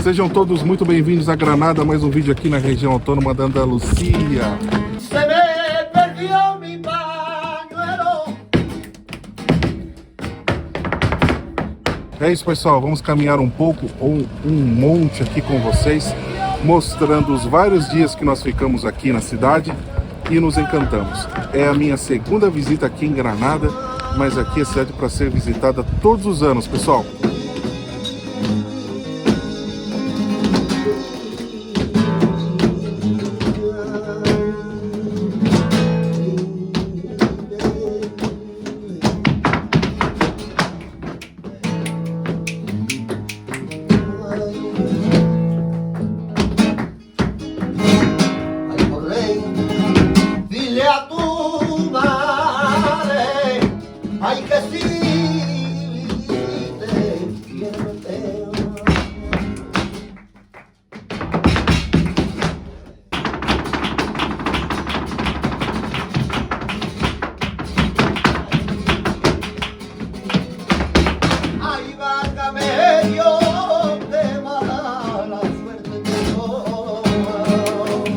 Sejam todos muito bem-vindos a Granada, mais um vídeo aqui na região autônoma da Andalucia. É isso, pessoal, vamos caminhar um pouco ou um monte aqui com vocês, mostrando os vários dias que nós ficamos aqui na cidade e nos encantamos. É a minha segunda visita aqui em Granada, mas aqui é cidade para ser visitada todos os anos, pessoal.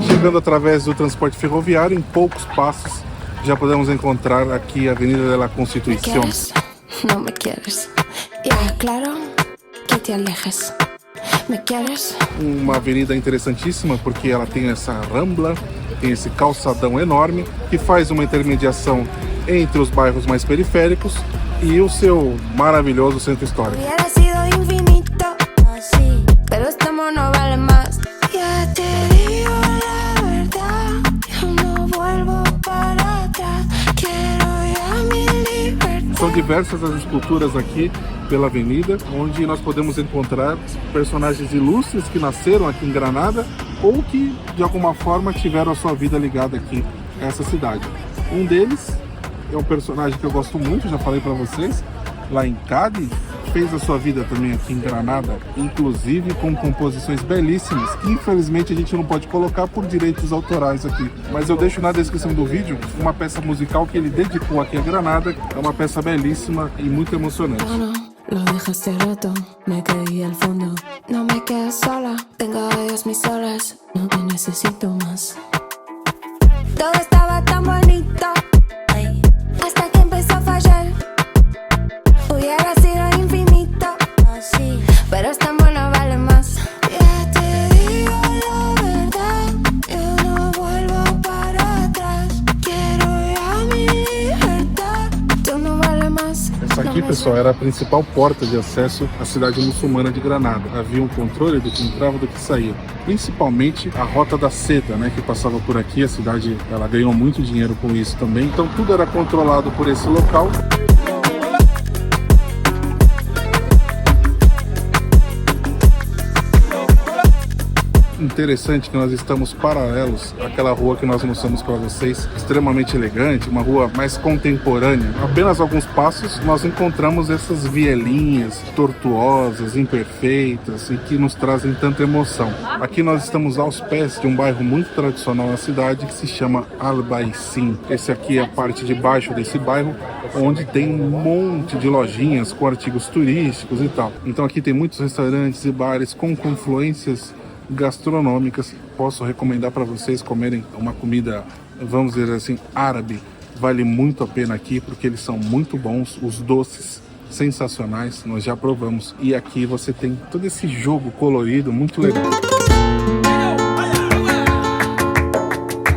Chegando através do transporte ferroviário, em poucos passos já podemos encontrar aqui a Avenida da Constituição. Não me queres. É claro que te alejes. Me queres? Uma avenida interessantíssima porque ela tem essa rambla, tem esse calçadão enorme que faz uma intermediação entre os bairros mais periféricos e o seu maravilhoso centro histórico. São diversas as esculturas aqui pela avenida, onde nós podemos encontrar personagens ilustres que nasceram aqui em Granada ou que, de alguma forma, tiveram a sua vida ligada aqui a essa cidade. Um deles é um personagem que eu gosto muito, já falei para vocês, lá em Cádiz, fez a sua vida também aqui em Granada, inclusive com composições belíssimas, que infelizmente a gente não pode colocar por direitos autorais aqui. Mas eu deixo na descrição do vídeo uma peça musical que ele dedicou aqui a Granada, é uma peça belíssima e muito emocionante. Lo dejaste roto, me caí al fondo. No me quedes sola, tengo a Dios mis horas, no te necesito más. Todo estaba tan bonito, hasta que empezó a fallar. Hubiera sido infinito, pero es tan bueno, vale más. Ya te digo la verdad, yo no vuelvo para atrás. Quiero ya mi libertad, tú no vale más. Essa aqui, pessoal, era a principal porta de acesso à cidade muçulmana de Granada. Havia um controle do que entrava e do que saía. Principalmente a Rota da Seda, né, que passava por aqui. A cidade, ela ganhou muito dinheiro com isso também. Então tudo era controlado por esse local. Interessante que nós estamos paralelos àquela rua que nós mostramos para vocês, extremamente elegante, uma rua mais contemporânea. Apenas alguns passos nós encontramos essas vielinhas tortuosas, imperfeitas e que nos trazem tanta emoção. Aqui nós estamos aos pés de um bairro muito tradicional na cidade que se chama Albaicín. Esse aqui é a parte de baixo desse bairro, onde tem um monte de lojinhas com artigos turísticos e tal. Então aqui tem muitos restaurantes e bares com confluências gastronômicas. Posso recomendar para vocês comerem uma comida, vamos dizer assim, árabe. Vale muito a pena aqui porque eles são muito bons, os doces sensacionais, nós já provamos. E aqui você tem todo esse jogo colorido muito legal.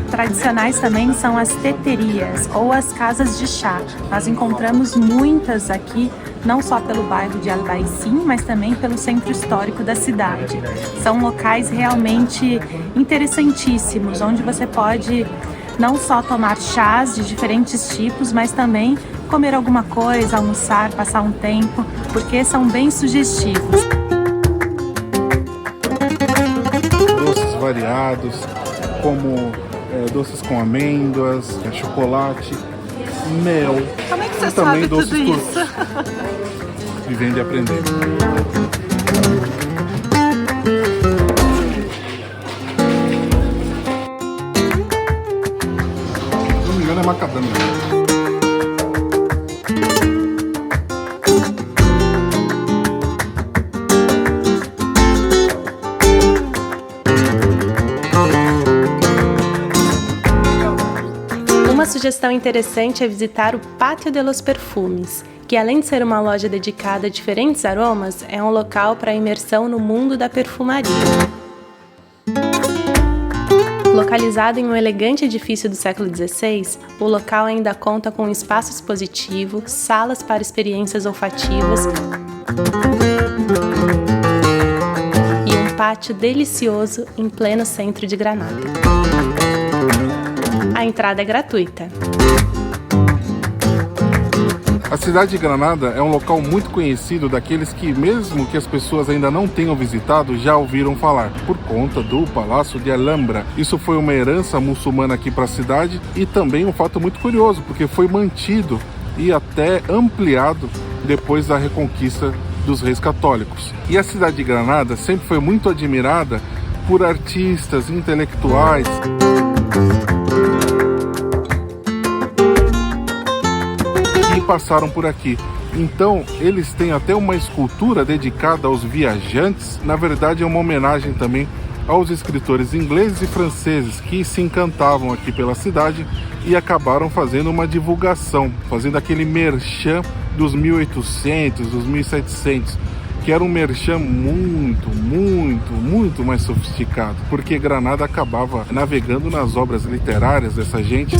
Tradicionais também são as teterias ou as casas de chá. Nós encontramos muitas aqui, não só pelo bairro de Albaicín, mas também pelo centro histórico da cidade. São locais realmente interessantíssimos, onde você pode não só tomar chás de diferentes tipos, mas também comer alguma coisa, almoçar, passar um tempo, porque são bem sugestivos. Doces variados, como doces com amêndoas, chocolate, mel. Como é que você e também sabe doces tudo turcos. isso? Vivendo e aprendendo. Se não me engano é macadâmia. sugestão interessante é visitar o Pátio de los Perfumes, que além de ser uma loja dedicada a diferentes aromas, é um local para imersão no mundo da perfumaria. Localizado em um elegante edifício do século XVI, o local ainda conta com um espaço expositivo, salas para experiências olfativas e um pátio delicioso em pleno centro de Granada. A entrada é gratuita. A cidade de Granada é um local muito conhecido daqueles que, mesmo que as pessoas ainda não tenham visitado, já ouviram falar, por conta do Palácio de Alhambra. Isso foi uma herança muçulmana aqui para a cidade e também um fato muito curioso, porque foi mantido e até ampliado depois da Reconquista dos Reis Católicos. E a cidade de Granada sempre foi muito admirada por artistas, intelectuais, passaram por aqui. Então, eles têm até uma escultura dedicada aos viajantes. Na verdade, é uma homenagem também aos escritores ingleses e franceses que se encantavam aqui pela cidade e acabaram fazendo uma divulgação, fazendo aquele merchan dos 1800, dos 1700, que era um merchan muito mais sofisticado, porque Granada acabava navegando nas obras literárias dessa gente.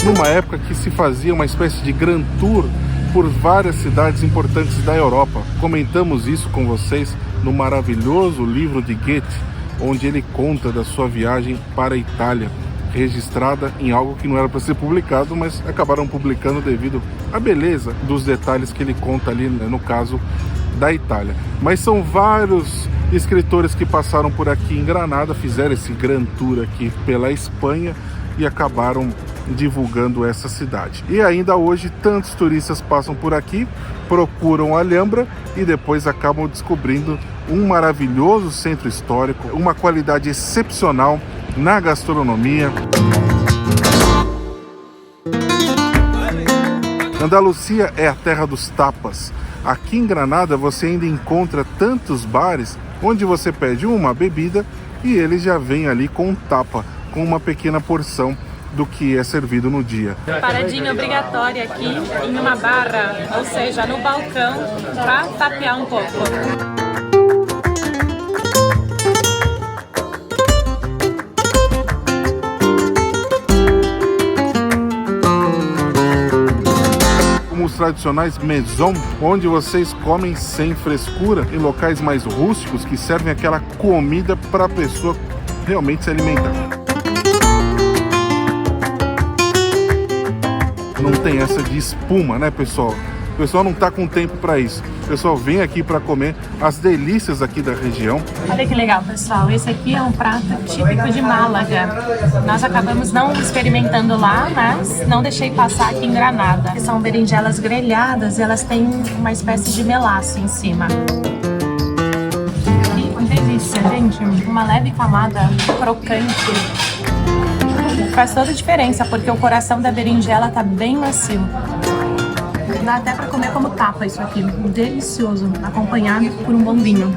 Numa época que se fazia uma espécie de Grand Tour por várias cidades importantes da Europa. Comentamos isso com vocês no maravilhoso livro de Goethe, onde ele conta da sua viagem para a Itália, registrada em algo que não era para ser publicado, mas acabaram publicando devido à beleza dos detalhes que ele conta ali, no caso da Itália. Mas são vários escritores que passaram por aqui em Granada, fizeram esse Grand Tour aqui pela Espanha e acabaram divulgando essa cidade. E ainda hoje tantos turistas passam por aqui, procuram a Alhambra e depois acabam descobrindo um maravilhoso centro histórico, uma qualidade excepcional na gastronomia. Andalucia é a terra dos tapas. Aqui em Granada você ainda encontra tantos bares onde você pede uma bebida e ele já vem ali com um tapa, com uma pequena porção do que é servido no dia. Paradinha obrigatória aqui em uma barra, ou seja, no balcão, para tapear um pouco. Como os tradicionais maison, onde vocês comem sem frescura, em locais mais rústicos que servem aquela comida para a pessoa realmente se alimentar. Não tem essa de espuma, né, pessoal? O pessoal não tá com tempo para isso. O pessoal vem aqui para comer as delícias aqui da região. Olha que legal, pessoal. Esse aqui é um prato típico de Málaga. Nós acabamos não experimentando lá, mas não deixei passar aqui em Granada. São berinjelas grelhadas e elas têm uma espécie de melaço em cima. Que delícia, gente. Uma leve camada crocante. Faz toda a diferença, porque o coração da berinjela tá bem macio. Dá até para comer como tapa isso aqui. Delicioso, acompanhado por um bom vinho.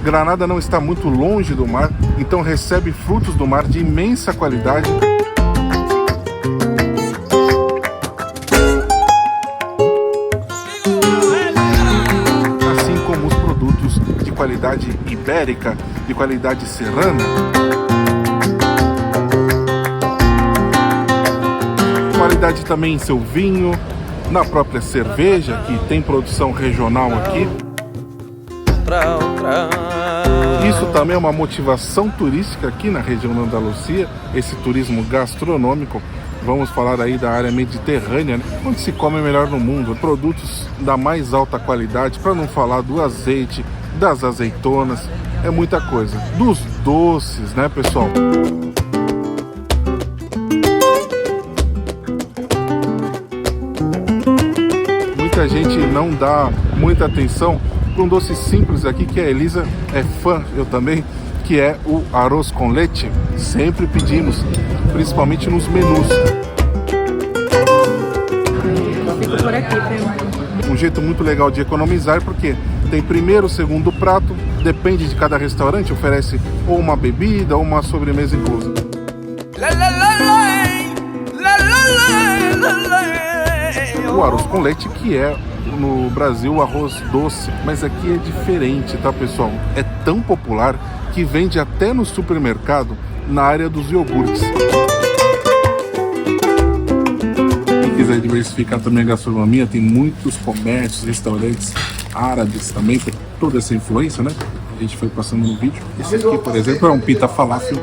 Granada não está muito longe do mar, então recebe frutos do mar de imensa qualidade. Assim como os produtos de qualidade ibérica, de qualidade serrana. Qualidade também em seu vinho, na própria cerveja, que tem produção regional aqui. Isso também é uma motivação turística aqui na região da Andalucia, esse turismo gastronômico. Vamos falar aí da área mediterrânea, né? Onde se come melhor no mundo. Produtos da mais alta qualidade, para não falar do azeite, das azeitonas, é muita coisa. Dos doces, né, pessoal? Muita gente não dá muita atenção para um doce simples aqui que a Elisa é fã, eu também, que é o arroz com leite. Sempre pedimos, principalmente nos menus. Fico por aqui, viu? Um jeito muito legal de economizar, porque Tem primeiro, segundo prato, depende de cada restaurante, oferece ou uma bebida ou uma sobremesa inclusa. O arroz com leite, que é no Brasil o arroz doce, mas aqui é diferente, tá, pessoal? É tão popular que vende até no supermercado na área dos iogurtes. Quem quiser diversificar também a gastronomia, tem muitos comércios, restaurantes árabes também, por toda essa influência, né? A gente foi passando no vídeo. Esse aqui, por exemplo, é um pita falafel,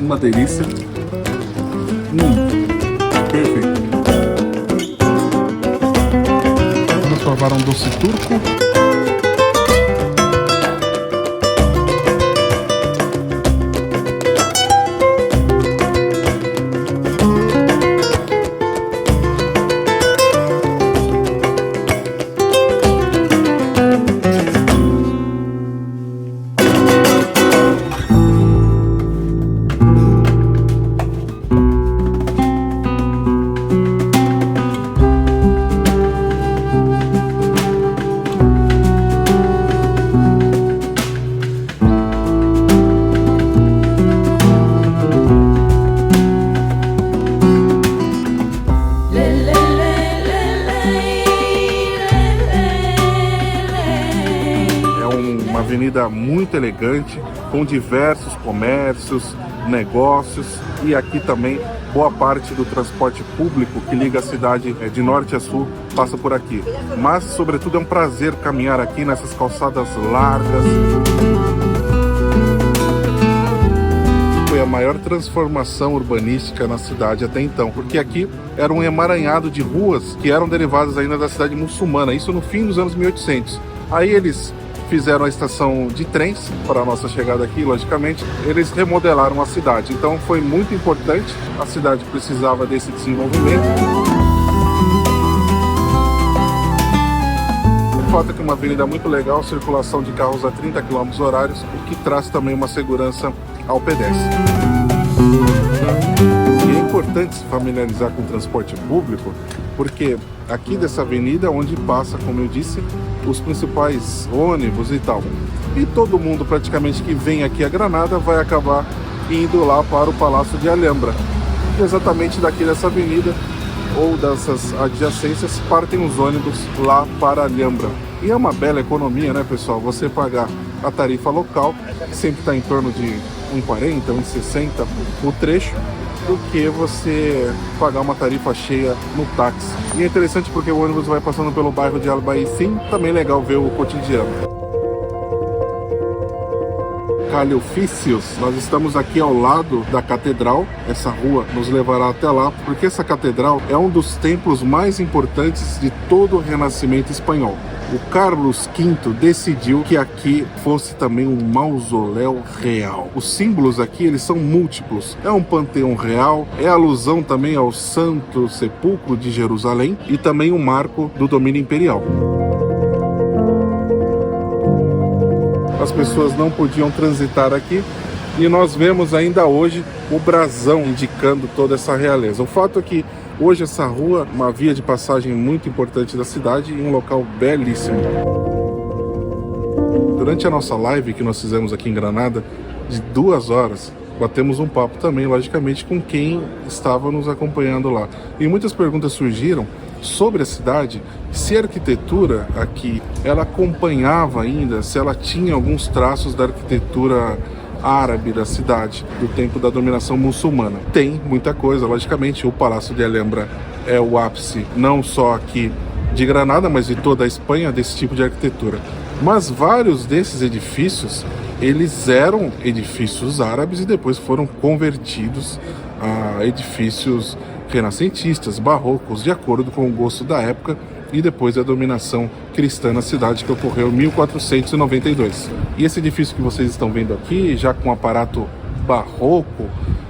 uma delícia. Perfeito. Vamos provar um doce turco. Avenida muito elegante, com diversos comércios, negócios, e aqui também boa parte do transporte público que liga a cidade de norte a sul passa por aqui. Mas, sobretudo, é um prazer caminhar aqui nessas calçadas largas. Foi a maior transformação urbanística na cidade até então, porque aqui era um emaranhado de ruas que eram derivadas ainda da cidade muçulmana, isso no fim dos anos 1800. Aí eles fizeram a estação de trens para a nossa chegada aqui, logicamente, eles remodelaram a cidade. Então foi muito importante, a cidade precisava desse desenvolvimento. O fato é que é uma avenida muito legal, circulação de carros a 30 km horários, o que traz também uma segurança ao pedestre. E é importante se familiarizar com o transporte público, porque aqui dessa avenida onde passa, como eu disse, os principais ônibus e tal. E todo mundo praticamente que vem aqui a Granada vai acabar indo lá para o Palácio de Alhambra. E exatamente daqui dessa avenida ou dessas adjacências partem os ônibus lá para Alhambra. E é uma bela economia, né, pessoal? Você pagar a tarifa local, que sempre está em torno de 1,40, 1,60 o trecho, do que você pagar uma tarifa cheia no táxi. E é interessante porque o ônibus vai passando pelo bairro de Albaicín, também legal ver o cotidiano. Califícios, nós estamos aqui ao lado da catedral, essa rua nos levará até lá, porque essa catedral é um dos templos mais importantes de todo o Renascimento espanhol. O Carlos V decidiu que aqui fosse também um mausoléu real. Os símbolos aqui, eles são múltiplos. É um panteão real, é alusão também ao Santo Sepulcro de Jerusalém e também um marco do domínio imperial. As pessoas não podiam transitar aqui e nós vemos ainda hoje o brasão indicando toda essa realeza. O fato é que hoje essa rua é uma via de passagem muito importante da cidade e um local belíssimo. Durante a nossa live que nós fizemos aqui em Granada, de 2 horas, batemos um papo também, logicamente, com quem estava nos acompanhando lá. E muitas perguntas surgiram sobre a cidade, se a arquitetura aqui, ela acompanhava ainda, se ela tinha alguns traços da arquitetura árabe da cidade, do tempo da dominação muçulmana. Tem muita coisa, logicamente. O Palácio de Alhambra é o ápice, não só aqui de Granada, mas de toda a Espanha, desse tipo de arquitetura. Mas vários desses edifícios, eles eram edifícios árabes e depois foram convertidos a edifícios renascentistas, barrocos, de acordo com o gosto da época e depois da dominação cristã na cidade, que ocorreu em 1492. E esse edifício que vocês estão vendo aqui, já com aparato barroco,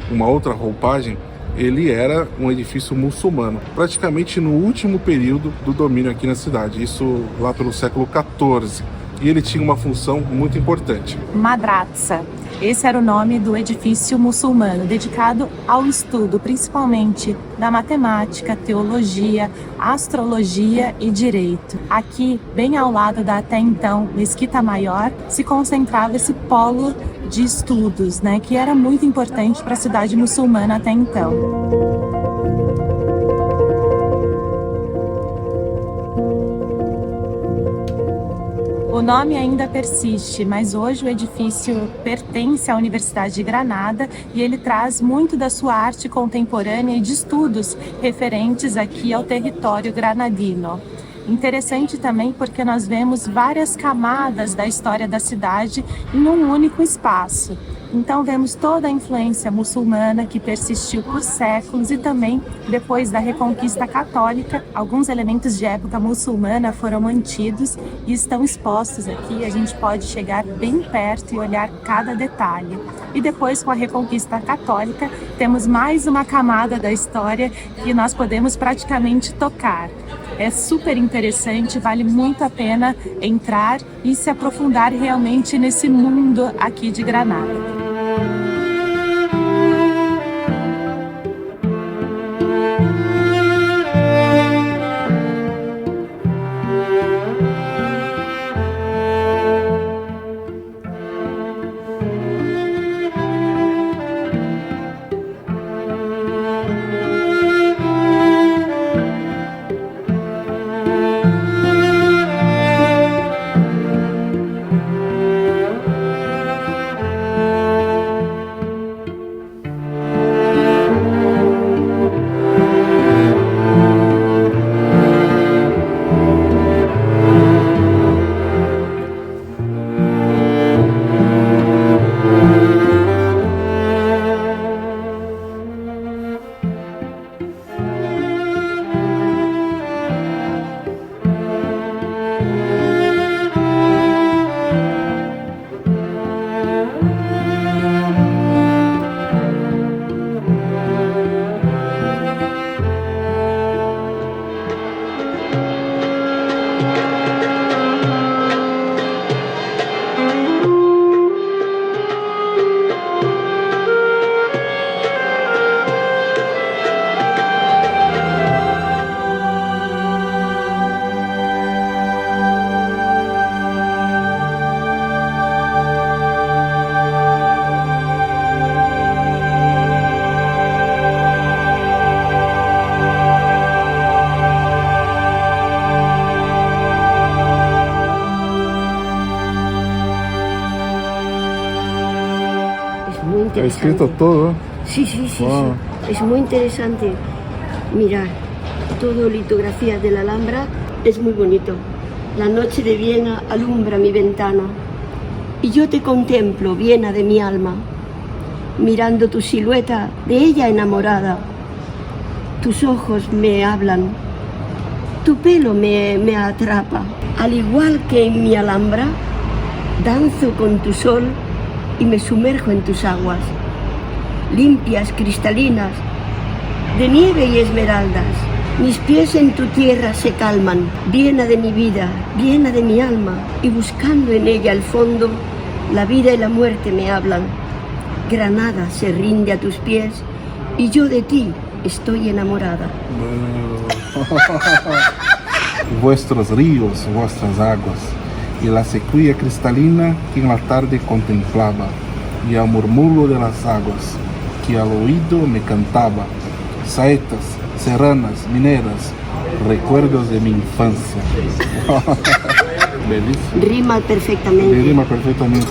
uma outra roupagem, ele era um edifício muçulmano, praticamente no último período do domínio aqui na cidade, isso lá pelo século XIV. E ele tinha uma função muito importante. Madraça. Esse era o nome do edifício muçulmano, dedicado ao estudo, principalmente da matemática, teologia, astrologia e direito. Aqui, bem ao lado da até então Mesquita Maior, se concentrava esse polo de estudos, né, que era muito importante para a cidade muçulmana até então. O nome ainda persiste, mas hoje o edifício pertence à Universidade de Granada e ele traz muito da sua arte contemporânea e de estudos referentes aqui ao território granadino. Interessante também porque nós vemos várias camadas da história da cidade em um único espaço. Então vemos toda a influência muçulmana que persistiu por séculos e também, depois da Reconquista Católica, alguns elementos de época muçulmana foram mantidos e estão expostos aqui. A gente pode chegar bem perto e olhar cada detalhe. E depois, com a Reconquista Católica, temos mais uma camada da história que nós podemos praticamente tocar. É super interessante, vale muito a pena entrar e se aprofundar realmente nesse mundo aqui de Granada. Está escrito todo. Sí, sí, sí, Wow. sí. Es muy interesante mirar todo litografía de la Alhambra, es muy bonito. La noche de Viena alumbra mi ventana y yo te contemplo, Viena de mi alma, mirando tu silueta de ella enamorada. Tus ojos me hablan, tu pelo me atrapa. Al igual que en mi Alhambra, danzo con tu sol y me sumerjo en tus aguas, limpias, cristalinas, de nieve y esmeraldas. Mis pies en tu tierra se calman, Viena de mi vida, Viena de mi alma, y buscando en ella el fondo, la vida y la muerte me hablan. Granada se rinde a tus pies y yo de ti estoy enamorada. Vuestros ríos, vuestras aguas, y la sequía cristalina que en la tarde contemplaba, y al murmullo de las aguas que al oído me cantaba. Saetas, serranas, mineras, recuerdos de mi infancia. Belísimo. Rima perfectamente. Rima perfectamente.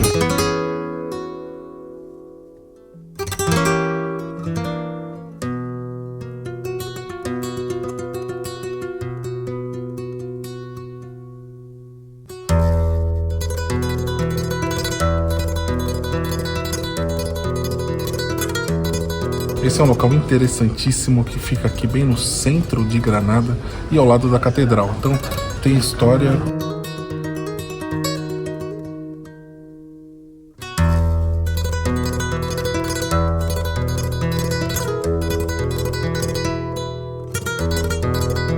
Esse é um local interessantíssimo que fica aqui bem no centro de Granada e ao lado da catedral. Então tem história.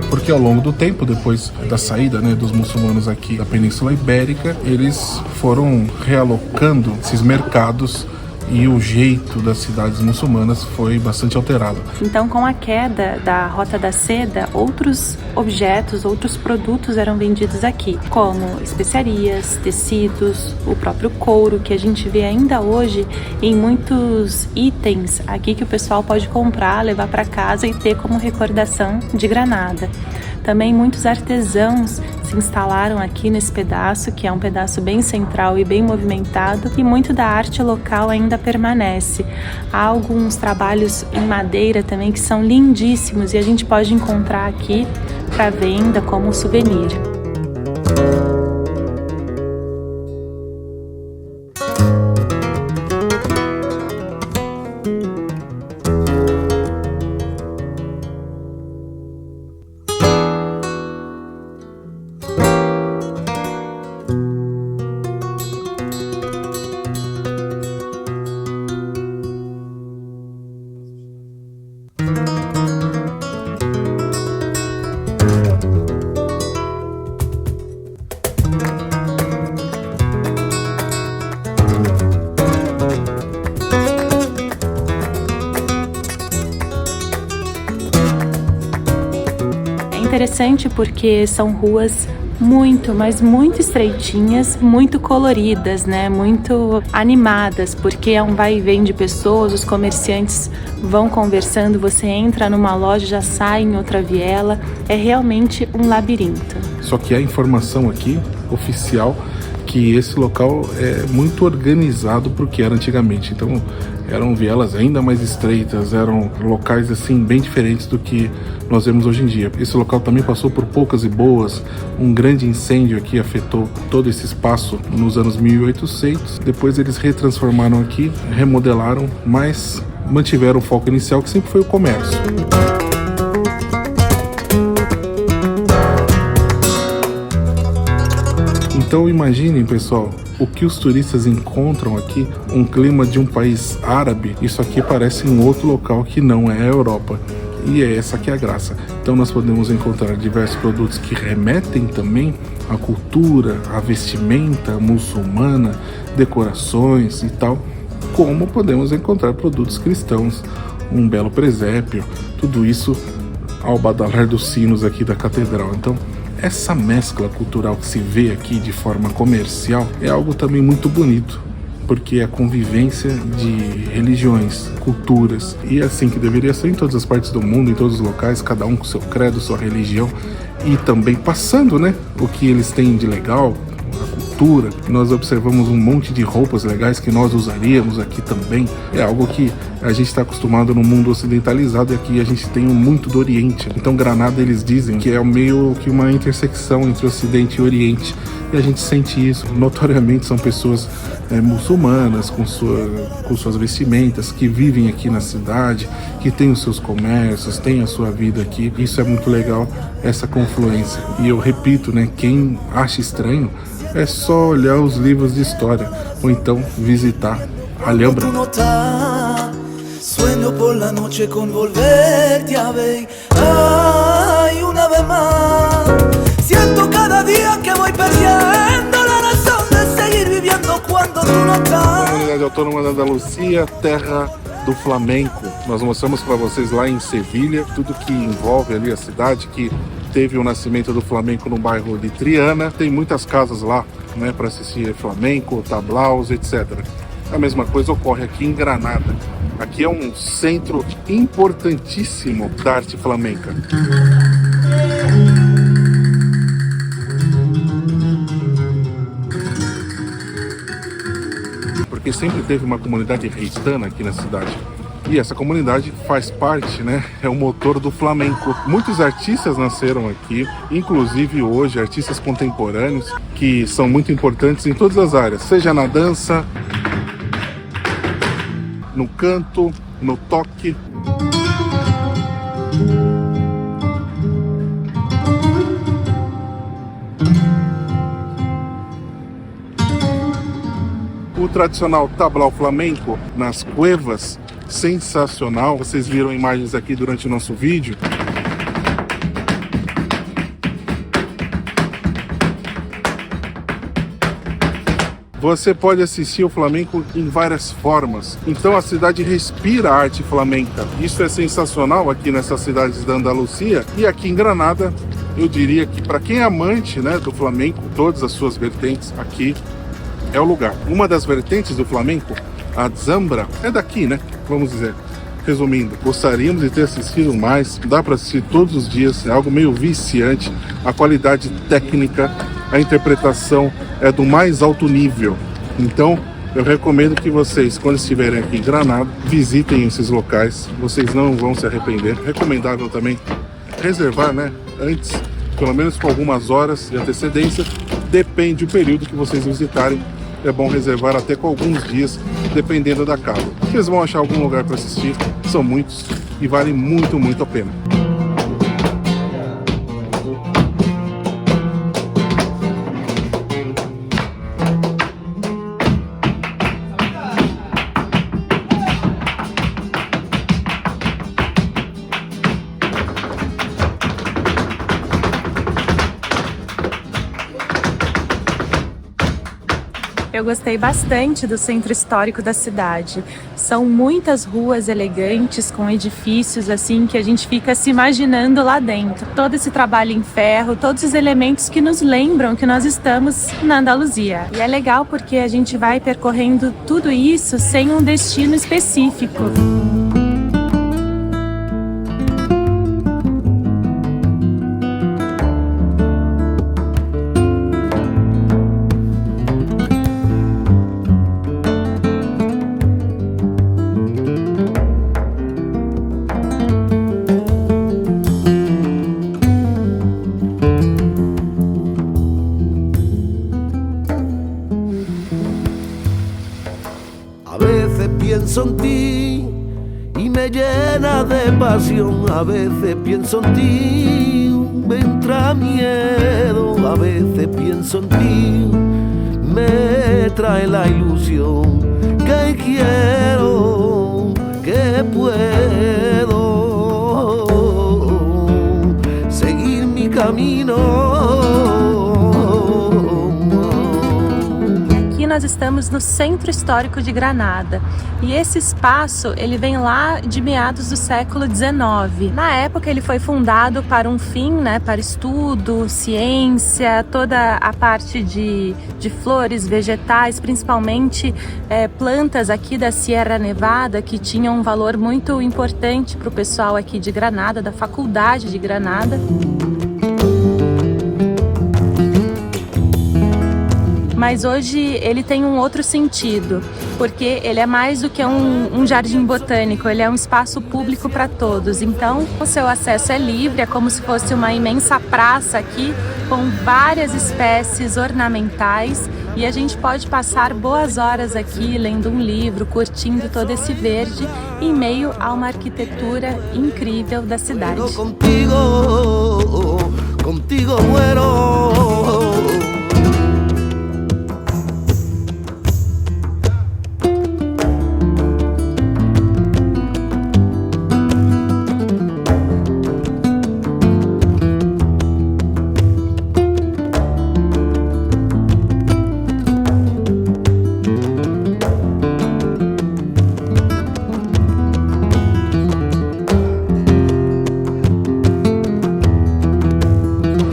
Porque ao longo do tempo, depois da saída, dos muçulmanos aqui da Península Ibérica, eles foram realocando esses mercados e o jeito das cidades muçulmanas foi bastante alterado. Então, com a queda da Rota da Seda, outros objetos, outros produtos eram vendidos aqui, como especiarias, tecidos, o próprio couro, que a gente vê ainda hoje em muitos itens aqui que o pessoal pode comprar, levar para casa e ter como recordação de Granada. Também muitos artesãos se instalaram aqui nesse pedaço, que é um pedaço bem central e bem movimentado, e muito da arte local ainda permanece. Há alguns trabalhos em madeira também que são lindíssimos e a gente pode encontrar aqui para venda como souvenir. Interessante porque são ruas muito, mas muito estreitinhas, muito coloridas, né? Muito animadas, porque é um vai e vem de pessoas, os comerciantes vão conversando, você entra numa loja, já sai em outra viela, é realmente um labirinto. Só que há informação aqui, oficial, que esse local é muito organizado para o que era antigamente. Então, eram vielas ainda mais estreitas, eram locais assim bem diferentes do que nós vemos hoje em dia. Esse local também passou por poucas e boas. Um grande incêndio aqui afetou todo esse espaço nos anos 1800. Depois eles retransformaram aqui, remodelaram, mas mantiveram o foco inicial, que sempre foi o comércio. Então imaginem, pessoal, o que os turistas encontram aqui, um clima de um país árabe, isso aqui parece um outro local que não é a Europa. E é essa que é a graça. Então nós podemos encontrar diversos produtos que remetem também à cultura, à vestimenta muçulmana, decorações e tal, como podemos encontrar produtos cristãos, um belo presépio, tudo isso ao badalar dos sinos aqui da catedral. Então, essa mescla cultural que se vê aqui de forma comercial é algo também muito bonito, porque é a convivência de religiões, culturas, e é assim que deveria ser em todas as partes do mundo, em todos os locais, cada um com seu credo, sua religião, e também passando, né, o que eles têm de legal, a cultura. Nós observamos um monte de roupas legais que nós usaríamos aqui também. É algo que a gente está acostumado no mundo ocidentalizado, e aqui a gente tem muito do Oriente. Então Granada, eles dizem que é meio que uma intersecção entre Ocidente e Oriente, e a gente sente isso. Notoriamente são pessoas muçulmanas com suas vestimentas, que vivem aqui na cidade, que têm os seus comércios, têm a sua vida aqui. Isso é muito legal, essa confluência. E eu repito, né, quem acha estranho, é só olhar os livros de história, ou então visitar Alhambra. Sueño por la noche con volverte a ver. Ay, una vez más. Siento cada día que voy perdiendo la razón de seguir viviendo cuando tú no estás. Comunidade Autônoma da Andaluzia, terra do flamenco. Nós mostramos para vocês lá em Sevilha tudo que envolve ali a cidade, que teve o nascimento do flamenco no bairro de Triana. Tem muitas casas lá, né, para assistir flamenco, tablaus, etc. A mesma coisa ocorre aqui em Granada. Aqui é um centro importantíssimo da arte flamenca. Porque sempre teve uma comunidade reitana aqui na cidade. E essa comunidade faz parte, né? É o motor do flamenco. Muitos artistas nasceram aqui, inclusive hoje artistas contemporâneos, que são muito importantes em todas as áreas, seja na dança, no canto, no toque. O tradicional tablau flamenco nas cuevas, sensacional. Vocês viram imagens aqui durante o nosso vídeo. Você pode assistir o flamenco em várias formas. Então a cidade respira arte flamenca. Isso é sensacional aqui nessas cidades da Andaluzia. E aqui em Granada, eu diria que para quem é amante, né, do flamenco, todas as suas vertentes, aqui é o lugar. Uma das vertentes do flamenco, a Zambra, é daqui, né? Vamos dizer. Resumindo, gostaríamos de ter assistido mais. Dá para assistir todos os dias. É algo meio viciante. A qualidade técnica, a interpretação é do mais alto nível. Então, eu recomendo que vocês, quando estiverem aqui em Granada, visitem esses locais. Vocês não vão se arrepender. Recomendável também reservar, né? Antes, pelo menos com algumas horas de antecedência. Depende do período que vocês visitarem. É bom reservar até com alguns dias, dependendo da casa. Vocês vão achar algum lugar para assistir. São muitos e vale muito, muito a pena. Eu gostei bastante do centro histórico da cidade. São muitas ruas elegantes com edifícios assim que a gente fica se imaginando lá dentro. Todo esse trabalho em ferro, todos os elementos que nos lembram que nós estamos na Andaluzia. E é legal porque a gente vai percorrendo tudo isso sem um destino específico. Pienso en ti y me llena de pasión. A veces pienso en ti, me entra miedo. A veces pienso en ti, me trae la ilusión. Que quiero, que puedo seguir mi camino. Nós estamos no Centro Histórico de Granada e esse espaço ele vem lá de meados do século XIX. Na época ele foi fundado para um fim, né, para estudo, ciência, toda a parte de flores, vegetais, principalmente plantas aqui da Sierra Nevada que tinham um valor muito importante para o pessoal aqui de Granada, da Faculdade de Granada. Mas hoje ele tem um outro sentido, porque ele é mais do que um jardim botânico, ele é um espaço público para todos. Então, o seu acesso é livre, é como se fosse uma imensa praça aqui, com várias espécies ornamentais, e a gente pode passar boas horas aqui, lendo um livro, curtindo todo esse verde, em meio a uma arquitetura incrível da cidade. Contigo muero.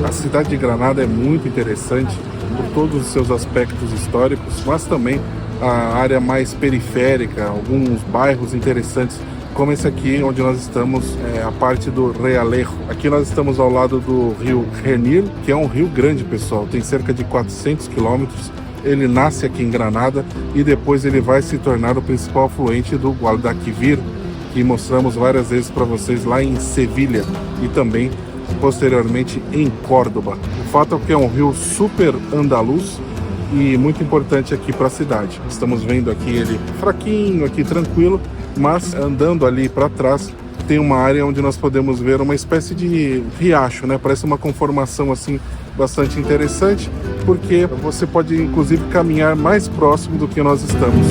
A cidade de Granada é muito interessante por todos os seus aspectos históricos, mas também a área mais periférica, alguns bairros interessantes, como esse aqui onde nós estamos, a parte do Realejo. Aqui nós estamos ao lado do rio Genil, que é um rio grande, pessoal, tem cerca de 400 quilômetros. Ele nasce aqui em Granada e depois ele vai se tornar o principal afluente do Guadalquivir, que mostramos várias vezes para vocês lá em Sevilha e também posteriormente em Córdoba. O fato é que é um rio super andaluz e muito importante aqui para a cidade. Estamos vendo aqui ele fraquinho, aqui tranquilo, mas andando ali para trás tem uma área onde nós podemos ver uma espécie de riacho, né? Parece uma conformação assim bastante interessante, porque você pode inclusive caminhar mais próximo do que nós estamos.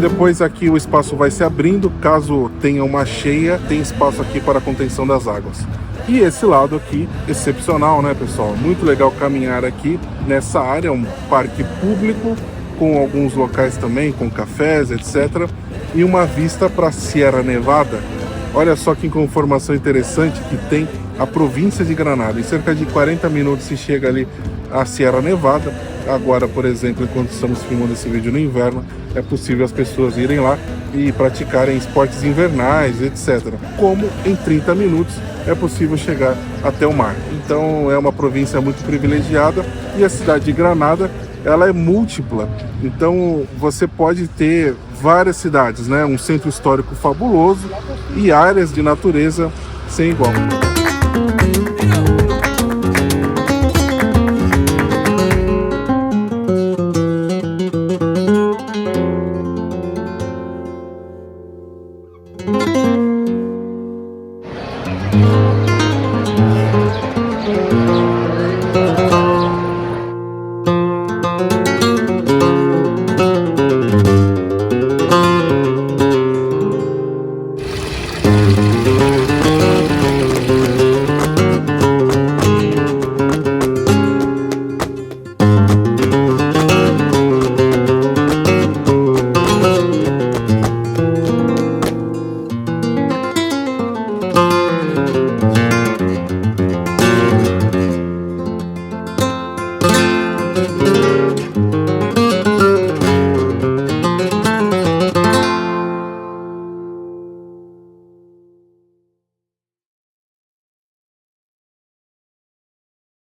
Depois aqui o espaço vai se abrindo, caso tenha uma cheia, tem espaço aqui para a contenção das águas. E esse lado aqui, excepcional, né, pessoal? Muito legal caminhar aqui nessa área, é um parque público, com alguns locais também, com cafés, etc. E uma vista para a Sierra Nevada. Olha só que informação interessante que tem a província de Granada. Em cerca de 40 minutos se chega ali a Sierra Nevada. Agora, por exemplo, enquanto estamos filmando esse vídeo no inverno, é possível as pessoas irem lá e praticarem esportes invernais, etc. Como em 30 minutos é possível chegar até o mar. Então é uma província muito privilegiada e a cidade de Granada, ela é múltipla. Então você pode ter várias cidades, né? Um centro histórico fabuloso e áreas de natureza sem igual.